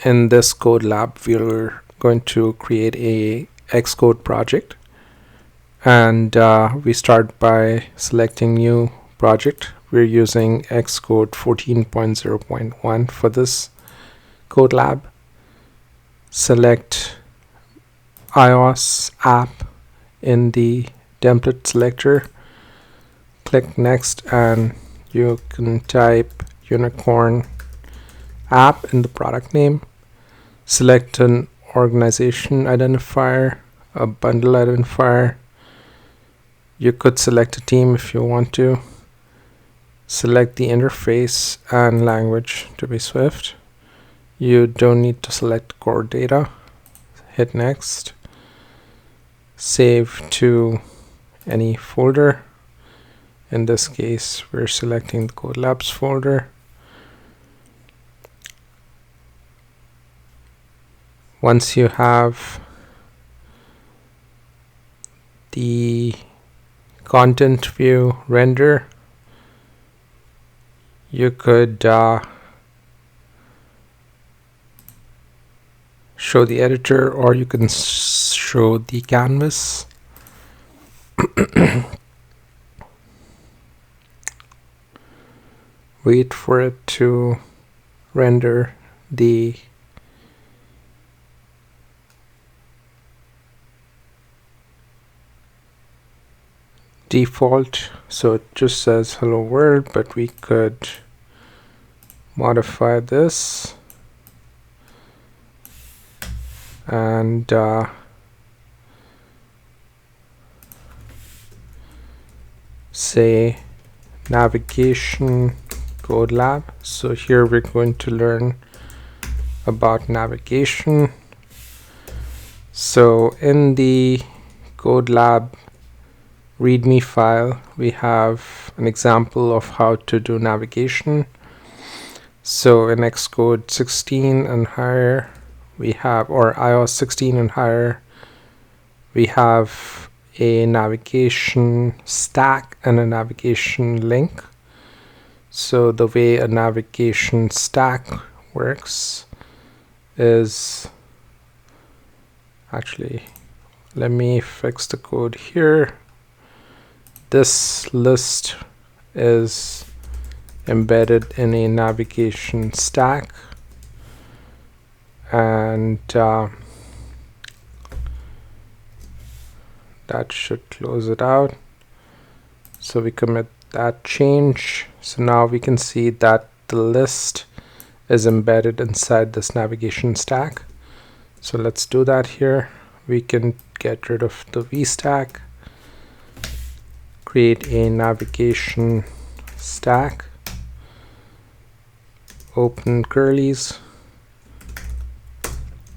In this code lab, we're going to create a Xcode project, and we start by selecting new project. We're using Xcode 14.0.1 for this code lab. Select iOS app in the template selector, click next, and you can type unicorn app in the product name. Select an organization identifier, a bundle identifier. You could select a team if you want to. Select the interface and language to be Swift. You don't need to select core data. Hit next. Save to any folder. In this case, we're selecting the CodeLabs folder. Once you have the content view render, you could show the editor, or you can show the canvas. Wait for it to render the default, so it just says hello world, but we could modify this and say navigation code lab. So here we're going to learn about navigation. So in the code lab README file, we have an example of how to do navigation. So in Xcode 16 and higher, we have, or iOS 16 and higher, we have a navigation stack and a navigation link. So the way a navigation stack works is, actually, let me fix the code here. This list is embedded in a navigation stack, and that should close it out. So we commit that change. So now we can see that the list is embedded inside this navigation stack. So let's do that here. We can get rid of the vstack, create a navigation stack, open curlies,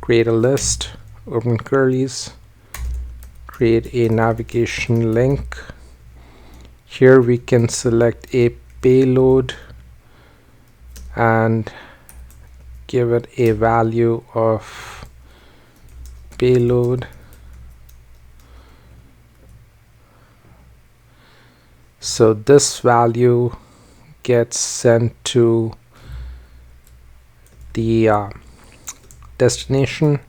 create a list, open curlies, create a navigation link. Here we can select a payload and give it a value of payload. So this value gets sent to the destination.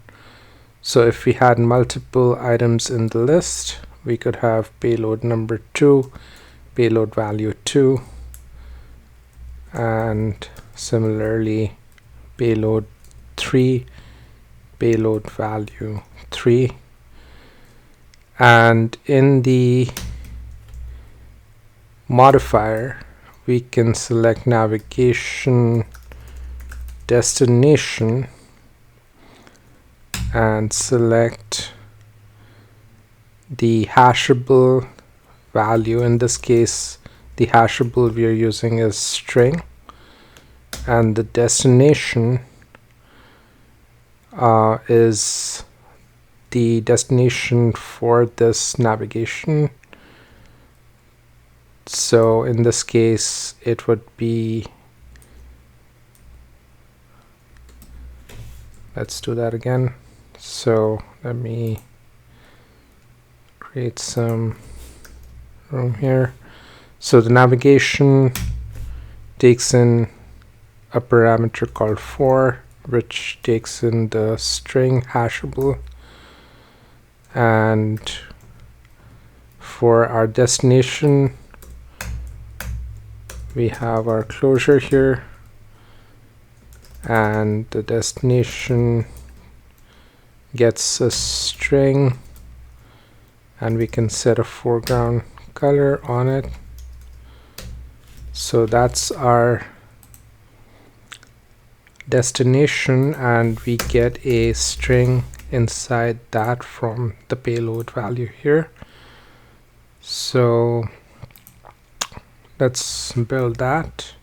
So if we had multiple items in the list, we could have payload number 2, payload value 2, and similarly payload 3, payload value 3. And in the modifier, we can select navigation destination and select the hashable value. In this case, the hashable we are using is string, and the destination is the destination for this navigation. So in this case, it would be, let's do that again. So let me create some room here. So the navigation takes in a parameter called for. which takes in the string hashable, and for our destination we have our closure here, and the destination gets a string, and we can set a foreground color on it. So that's our destination, and we get a string inside that from the payload value here. So let's build that.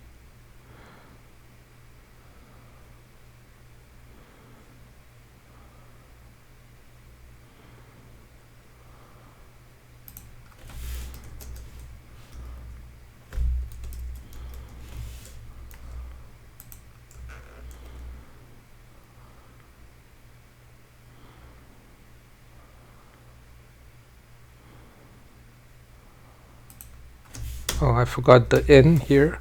Oh, I forgot the in here.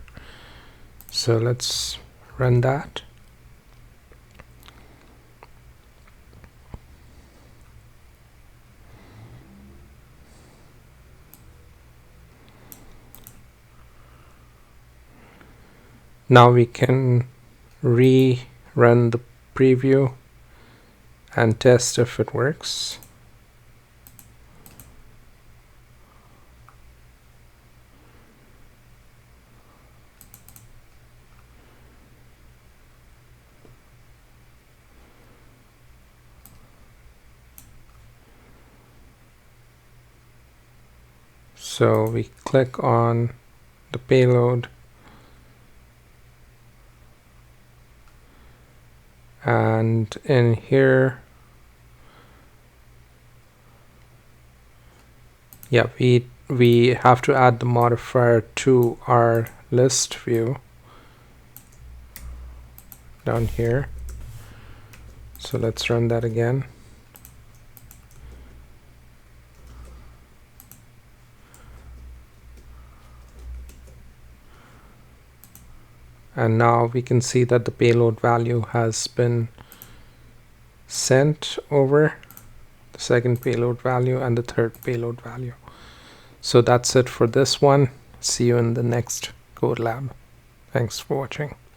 So let's run that. Now we can rerun the preview and test if it works. So we click on the payload, and in here, yeah, we have to add the modifier to our list view down here. So let's run that again. And now we can see that the payload value has been sent over, the second payload value and the third payload value. So that's it for this one. See you in the next Code Lab. Thanks for watching.